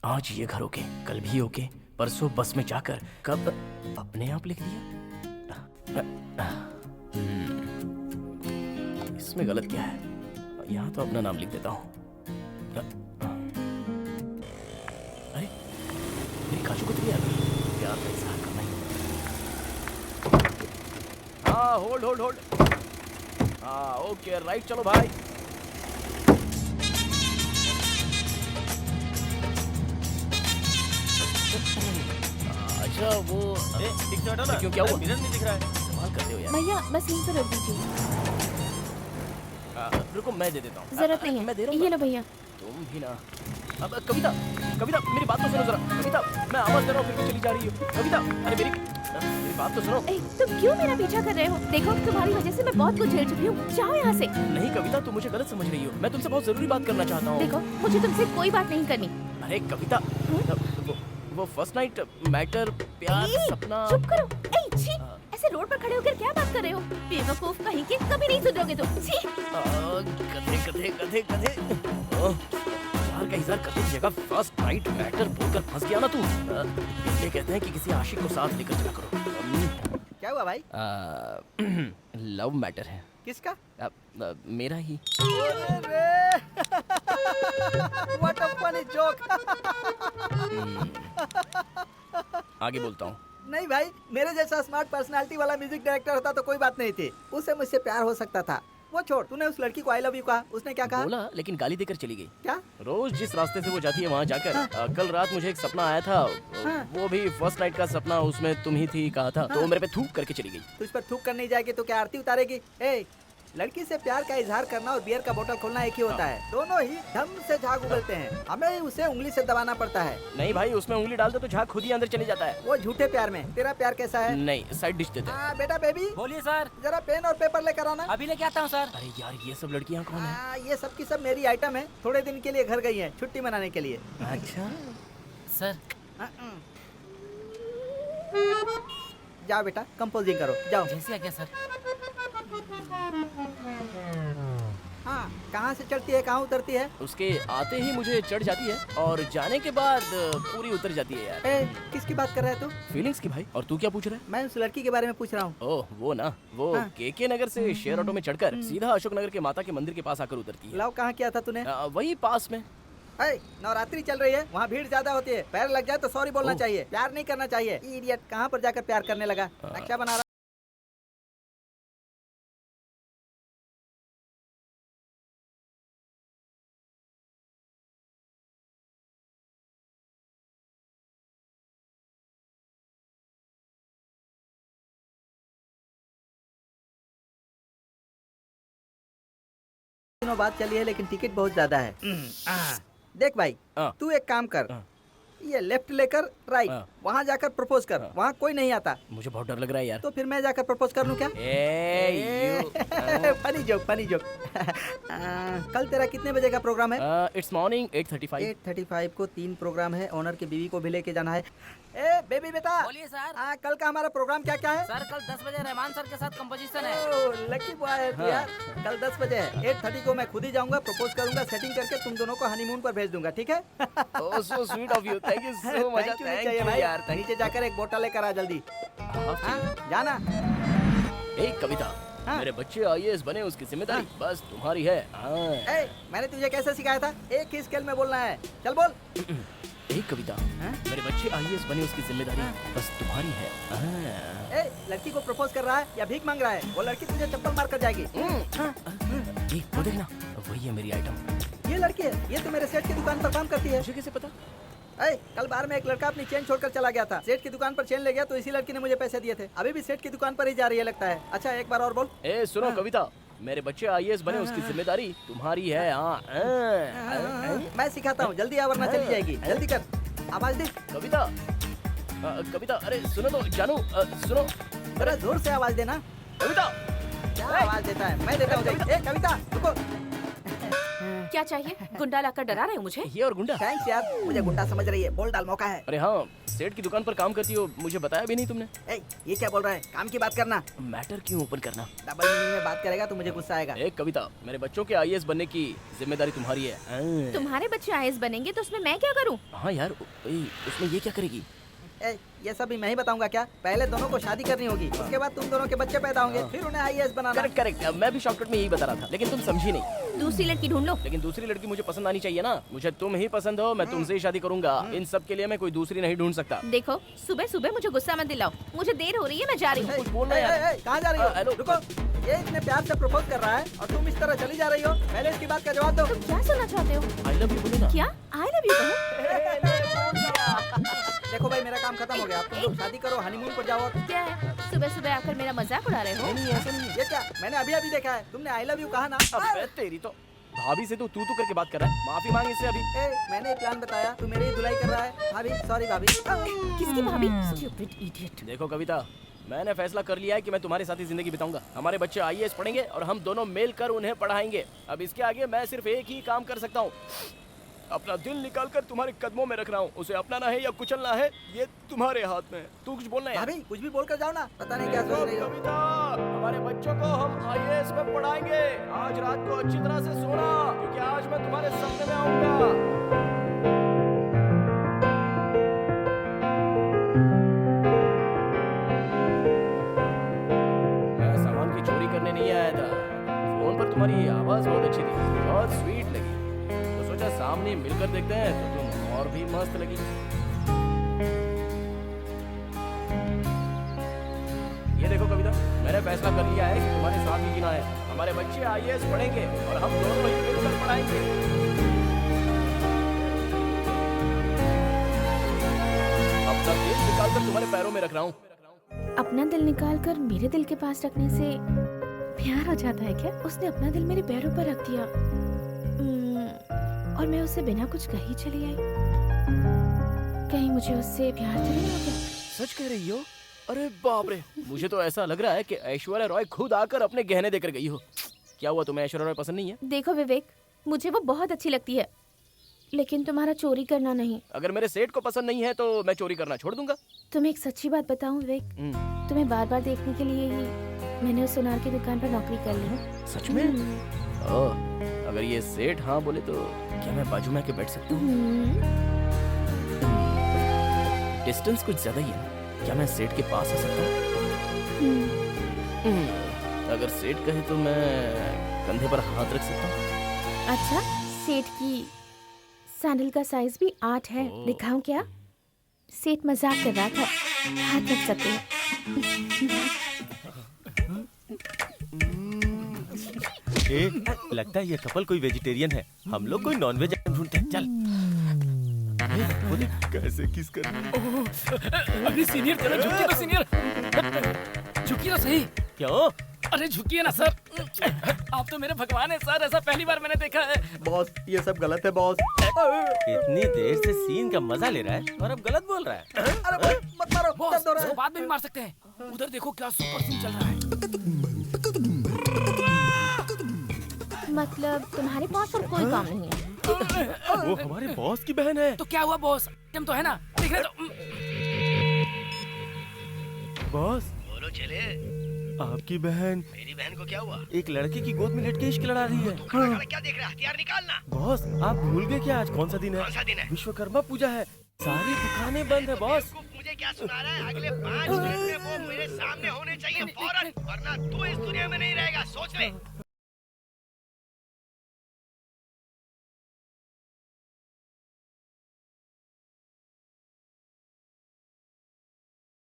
आज ये घर ओके, कल भी ओके, परसों बस में जाकर कब अपने आप लिख दिया। इसमें गलत क्या है? यहाँ तो अपना नाम लिख देता हूँ। अरे मेरी काजू कतरी आ गई। प्यार का इजहार करना ही। हाँ होल्ड होल्ड होल्ड। हाँ ओके राइट चलो भाई। अच्छा वो क्यों क्या हुआ? मिरर नहीं दिख रहा है। कमाल करते हो यार। भैया बस यहीं पर रख दीजिए। रुको मैं दे देता हूँ। जरूरत नहीं है, मैं दे रहा ये हूँ। लो भैया। तुम भी ना। अब कविता कविता मेरी बात तो सुनो जरा। कविता मैं आवाज दे रहा हूँ फिर भी चली जा रही हो। कविता अरे मेरी बात तो सुनो। ए, तुम क्यों मेरा पीछा कर रहे हो? देखो तुम्हारी वजह से मैं बहुत कुछ झेल चुकी हूँ। जाओ यहाँ से। नहीं कविता तुम मुझे गलत समझ रही हो। मैं तुमसे बहुत जरूरी बात करना चाहता हूँ। देखो मुझे तुमसे कोई बात नहीं करनी। अरे कविता वो फर्स्ट नाइट मैटर प्यार सपना। चुप करो। ए छी, ऐसे रोड पर खड़े होकर क्या बात कर रहे हो? बेवकूफ कहीं के, कभी नहीं सुधरोगे तुम। छी। गधे गधे गधे गधे। प्यार का इजहार करने की जगह फर्स्ट नाइट मैटर बोलकर फंस गया ना तू। इसलिए कहते हैं कि किसी आशिक को साथ लेकर चला करो। क्या हुआ भाई? लव मैटर है। किसका? मेरा ही। What a funny joke. आगे बोलता हूँ। नहीं भाई, मेरे जैसा स्मार्ट पर्सनालिटी वाला म्यूजिक डायरेक्टर होता तो कोई बात नहीं थी। उससे मुझसे प्यार हो सकता था। वो छोड़, तूने उस लड़की को आई लव यू कहा, उसने क्या कहा? बोला लेकिन गाली देकर चली गई। क्या? रोज जिस रास्ते से वो जाती है वहाँ जाकर। कल रात मुझे एक सपना आया था। वो भी फर्स्ट नाइट का सपना, उसमें तुम ही थी कहा था। तो वो मेरे पे थूक करके चली गई। तुझ पर थूक करने जाएगी तो क्या आरती उतारेगी? ए, लड़की से प्यार का इजहार करना और बियर का बोतल खोलना एक ही होता है। दोनों ही धम से झाग उगलते हैं। हमें उसे उंगली से दबाना पड़ता है। नहीं भाई उसमें उंगली डाल दो तो झाग खुद ही अंदर चले जाता है। वो झूठे प्यार में। तेरा प्यार कैसा है? नहीं साइड डिश देते हैं। बेटा बेबी बोलिए सर। जरा पेन और पेपर लेकर आना। अभी लेके आता हूँ सर। अरे यार ये सब लड़कियाँ कौन है? ये सब की सब मेरी आइटम है। थोड़े दिन के लिए घर गई है छुट्टी मनाने के लिए। अच्छा सर जाओ बेटा कंपोजिंग करो जाओ। जैसे आ गया सर। हाँ कहाँ से चढ़ती है कहाँ उतरती है? उसके आते ही मुझे चढ़ जाती है और जाने के बाद पूरी उतर जाती है यार। ए, किसकी बात कर रहा है तू? फीलिंग्स की भाई। और तू क्या पूछ रहा है? मैं उस लड़की के बारे में पूछ रहा हूँ। ओह वो ना वो हाँ। केके नगर से शेयर ऑटो में चढ़कर सीधा अशोक नगर के माता के मंदिर के पास आकर उतरती है। लव कहाँ किया था तूने? वही पास में। नवरात्रि चल रही है, वहाँ भीड़ ज्यादा होती है। पैर लग जाए तो सॉरी बोलना चाहिए, प्यार नहीं करना चाहिए। इडियट कहाँ पर जाकर प्यार करने लगा? नक्शा बना रहा। दिनों बात चली है लेकिन टिकट बहुत ज्यादा है। देख भाई तू एक काम कर, ये लेफ्ट लेकर राइट, वहाँ जाकर प्रपोज कर। वहाँ कोई नहीं आता। मुझे बहुत डर लग रहा है यार। तो फिर मैं जाकर प्रपोज कर लूँ क्या? Funny joke funny joke. कल तेरा कितने बजे का प्रोग्राम है? It's morning 8:35। 8:35 को 3 प्रोग्राम है। ओनर की बीवी को भी लेके जाना है। ए बेबी बेटा बोलिए सर। कल का हमारा प्रोग्राम क्या क्या है? सर कल 10 बजे रहमान सर के साथ कंपोजिशन है। लकी बॉय है तू यार। कल 10 बजे है। 8:30 को मैं खुद ही जाऊंगा, प्रपोज करूंगा, सेटिंग करके तुम दोनों को हनीमून पर भेज दूंगा। ठीक है? Oh so sweet of you. Thank you so much. Thank you नहीं चाहिए भाई यार। नीचे जाकर एक बोतल लेकर आ जल्दी। जाना। ए कविता मेरे बच्चे आईएएस बने उसकी जिम्मेदारी बस तुम्हारी है। मैंने तुझे कैसे सिखाया था? एक ही स्केल में बोलना है। चल बोल। एक कविता मेरे बच्चे आईएएस बने उसकी जिम्मेदारी बस तुम्हारी है। लड़की को प्रपोज कर रहा है या भीख मांग रहा है? वो लड़की तुझे चप्पल मार कर जाएगी। वो देखना वही है मेरी आइटम। ये लड़की है, ये तो मेरे सेठ की दुकान पर काम करती है। मुझे कैसे पता? कल बार में एक लड़का अपनी चेन छोड़कर चला गया था। सेठ की दुकान पर चेन ले गया तो इसी लड़की ने मुझे पैसे दिए थे। अभी भी सेठ की दुकान पर ही जा रही है लगता है। अच्छा एक बार और बोल। सुनो कविता मेरे बच्चे आईएएस बने उसकी जिम्मेदारी तुम्हारी है। मैं सिखाता हूँ, जल्दी आ वरना चली जाएगी। जल्दी कर, आवाज दे। कविता कविता अरे सुनो तो जानू सुनो। अरे जोर से आवाज देना। कविता क्या आवाज देता है? मैं देता हूँ। कविता रुको। क्या चाहिए? गुंडा लाकर डरा रहे हो मुझे? ये और गुंडा? थैंक्स यार, मुझे गुंडा समझ रही है, बोल डाल मौका है। अरे हाँ, सेठ की दुकान पर काम करती हो, मुझे बताया भी नहीं तुमने। ए, ये क्या बोल रहा है? काम की बात करना। मैटर क्यों ओपन करना? डबल मीनिंग में बात करेगा तो मुझे गुस्सा आएगा। एक कविता, मेरे बच्चों के आईएएस बनने की जिम्मेदारी तुम्हारी है। तुम्हारे बच्चे आईएएस बनेंगे तो उसमें मैं क्या करूँ? हाँ यार, उसमें ये क्या करेगी? ए, ये सब भी मैं ही बताऊंगा क्या? पहले दोनों को शादी करनी होगी, उसके बाद तुम दोनों के बच्चे पैदा होंगे, फिर उन्हें आईएएस बनाना। करेक्ट करेक्ट, मैं भी शॉर्टकट में यही बता रहा था, लेकिन तुम समझी नहीं। दूसरी लड़की ढूंढ लो। लेकिन दूसरी लड़की मुझे पसंद आनी चाहिए ना। मुझे तुम ही पसंद हो, मैं तुमसे ही शादी करूंगा। इन सब के लिए मैं कोई दूसरी नहीं ढूंढ सकता। देखो, सुबह सुबह मुझे गुस्सा मत दिलाओ, मुझे देर हो रही है, मैं जा रही हूँ। कुछ बोलना यार। कहाँ जा रही हो? हेलो। रुको, ये इतने प्यार से प्रपोज कर रहा है और तुम इस तरह चली जा रही हो। पहले इसकी बात का जवाब दो। तुम क्या सुनना चाहते हो? आई लव यू बोलो ना। क्या आई लव यू कहूँ? देखो भाई, मेरा काम खत्म हो गया, अब तुम लोग शादी करो, हनीमून पर जाओ। क्या है? सुबह सुबह आकर मेरा मजाक उड़ा रहे हो? नहीं ऐसा नहीं है। ये क्या? मैंने अभी अभी देखा है, तुमने आई लव यू कहा ना। अबे तेरी तो भाभी से तो तू करके बात कर रहा है। माफी मांग इससे अभी। ए, मैंने ही प्लान बताया, तू मेरी ही धुलाई कर रहा है। भाभी, सॉरी भाभी। किसकी भाभी? Stupid idiot। देखो कविता, मैंने फैसला कर लिया है कि मैं तुम्हारे साथ ही जिंदगी बिताऊंगा। हमारे बच्चे आईएएस पढ़ेंगे और हम दोनों मिलकर उन्हें पढ़ाएंगे। अब इसके आगे मैं सिर्फ एक ही काम कर सकता हूँ, अपना दिल निकाल कर तुम्हारे कदमों में रख रहा हूँ। उसे अपनाना है या कुचलना है, ये तुम्हारे हाथ में है। तू कुछ बोलना है? भाभी, कुछ भी बोलकर जाओ ना, पता नहीं क्या सोच रही हो। कविता, हमारे बच्चों को हम आईएएस में पढ़ाएंगे। आज रात को अच्छी तरह से सोना, क्योंकि आज मैं तुम्हारे सपने में आऊंगा। मैं सामान की चोरी करने नहीं आया था। फोन पर तुम्हारी आवाज बहुत अच्छी थी, बहुत स्वीट लगी, तो सोचा सामने मिलकर देखते हैं तो तुम और भी मस्त लगी। ये देखो कविता, मैंने फैसला कर लिया है कि तुम्हारे साथ ही जीना है। हमारे बच्चे आईएएस पढ़ेंगे और हम दोनों ही मिलकर पढ़ाएंगे। अपना दिल निकालकर तुम्हारे पैरों में रख रहा हूँ। अपना दिल निकालकर मेरे दिल के पास रखने से प्यार हो जाता है क्या? उसने अपना दिल मेरे पैरों पर रख दिया और मैं उससे बिना कुछ कही चली आई। कहीं मुझे उससे प्यार तो नहीं हो गया? सच कह रही हो? अरे बाप रे, मुझे तो ऐसा लग रहा है कि ऐश्वर्या रॉय खुद आकर अपने गहने देकर गई हो। क्या हुआ, तुम्हें ऐश्वर्या रॉय पसंद नहीं है? देखो विवेक, मुझे वो बहुत अच्छी लगती है, लेकिन तुम्हारा चोरी करना नहीं। अगर मेरे सेठ को पसंद नहीं है तो मैं चोरी करना छोड़ दूंगा। तुम्हें एक सच्ची बात बताऊं विवेक, तुम्हें बार बार देखने के लिए ही मैंने उस सुनार की दुकान पर नौकरी कर ली है। सच में? ओह, अगर ये सेठ हाँ बोले तो क्या मैं बाजू में आके बैठ सकता हूँ? डिस्टेंस कुछ ज्यादा ही है, क्या मैं सेठ के पास आ सकता हूँ? अगर सेठ कहे तो मैं कंधे पर हाथ रख सकता हूँ। अच्छा, सेठ की सैंडल का साइज भी 8 है, दिखाऊं क्या? सेठ मजाक कर रहा था, हाथ रख सकते हैं। लगता है ये कपल कोई वेजिटेरियन है, हम लोग कोई नॉनवेज ढूंढते हैं। चल कैसे किस कर अरे सीनियर, जरा झुकिए तो सीनियर, झुकिए तो सही। क्यों? अरे झुकिए ना सर, आप तो मेरे भगवान है सर, ऐसा पहली बार मैंने देखा है। बॉस, ये सब गलत है बॉस। इतनी देर से सीन का मजा ले रहा है और अब गलत बोल रहा है। अरे मत मारो, बॉस, दर्द हो रहा इसको है। बाद में भी मार सकते हैं। उधर देखो क्या सुपर सीन चल रहा है। मतलब तुम्हारे पास और कोई काम नहीं है? वो हमारे बॉस की बहन है। तो क्या हुआ बॉस, हम तो है ना, देख रहे तो। बॉस, बोलो चले। आपकी बहन मेरी बहन को क्या हुआ? एक लड़के की गोद में लेट के इश्क लड़ा रही है। क्या देख रहा है? हथियार निकालना। बॉस, आप भूल गए क्या आज कौन सा दिन है? कौन सा दिन है? विश्वकर्मा पूजा है, सारी दुकानें बंद है बॉस। मुझे क्या सुना रहा है? अगले 5 मिनट में वो मेरे सामने होने चाहिए फौरन, वरना तू इस दुनिया में नहीं रहेगा, सोच ले।